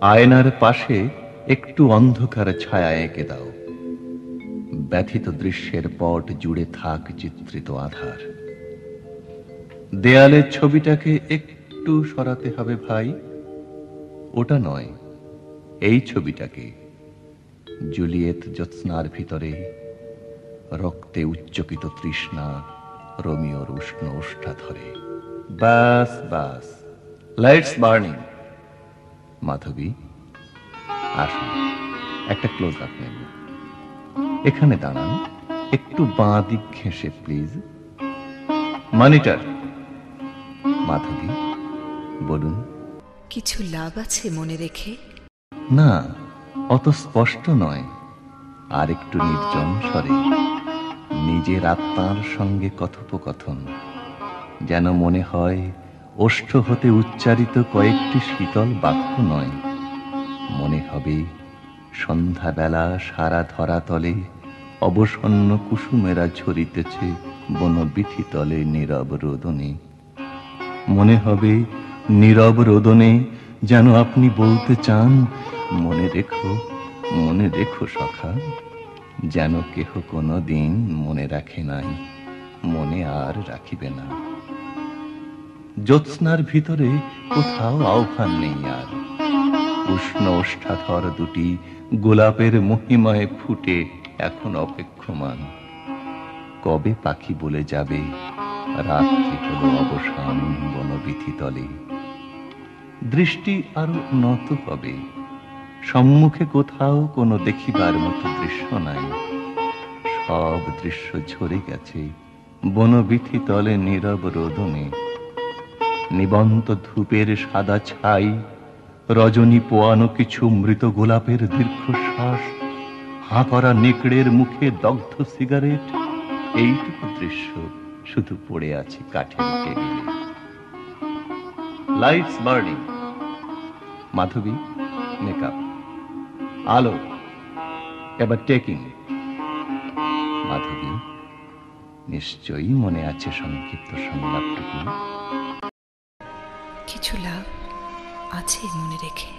আয়নার পাশে একটু অন্ধকার ছায়া এঁকে দাও। ব্যথিত দৃশ্যের পট জুড়ে থাক চিত্রিত আধার। দেয়ালের ছবিটাকে একটু সরাতে হবে ভাই। ওটা নয়, এই ছবিটাকে। জুলিয়েত জ্যোৎস্নার ভিতরে, রক্তে উচ্চকিত তৃষ্ণা রোমিওর উষ্ণ ওষ্ঠা ধরে। বাস বাস, লাইটস বার্নিং। মাধবী, আসুন, একটা ক্লোজ আপ নেব। এখানে দাঁড়ান, একটু বাঁ দিক ঘেঁষে প্লিজ। মনিটর। মাধবী, বলুন। কিছু লাভ আছে মনে রেখে? না, অত স্পষ্ট নয়। আর একটু নির্জন স্বরে, নিজের আত্মার সঙ্গে কথোপকথন। যেন মনে হয় ওষ্ঠ হতে উচ্চারিত কয়েকটি শীতল বাক্য নয়, মনে হবে সন্ধ্যাবেলা সারা ধরাতলে অবসন্ন কুসুমেরা ঝরিতেছে বনবিথি তলে নীরব রোদনে। মনে হবে নীরব রোদনে যেন আপনি বলতে চান, মনে রেখো সখা, যেন কেহ কোনো দিন মনে রাখে নাই, মনে আর রাখিবে না। জ্যোৎস্নার ভিতরে কোথাও আহ্বান নেই আর। উষ্ণ ওষ্ঠাধর দুটি গোলাপের মহিমায় ফুটে এখন অপেক্ষমান। কবে পাখি বলে যাবে রাত্রি হলো অবসান বনবিথি তলে। দৃষ্টি আরো নত হবে। সম্মুখে কোথাও কোনো দেখিবার মতো দৃশ্য নাই। সব দৃশ্য ঝরে গেছে বনবিথি তলে নীরব রোদনে। নিবন্ত ধূপের সাদা ছাই, রজনী পোয়ানো কিছু মৃত গোলাপের দীর্ঘশ্বাস, হাঁ করা নেকড়ের মুখে দগ্ধ সিগারেট, এইটুকু দৃশ্য শুধু পড়ে আছে কাঠের টেবিলে। Lights burning. মাধবী, মেকআপ। আলো, এবার টেকিং। মাধবী, নিশ্চয়ই মনে আছে সংক্ষিপ্ত সংলাপটুকু? কিছু লাভ আছে মনে রেখে।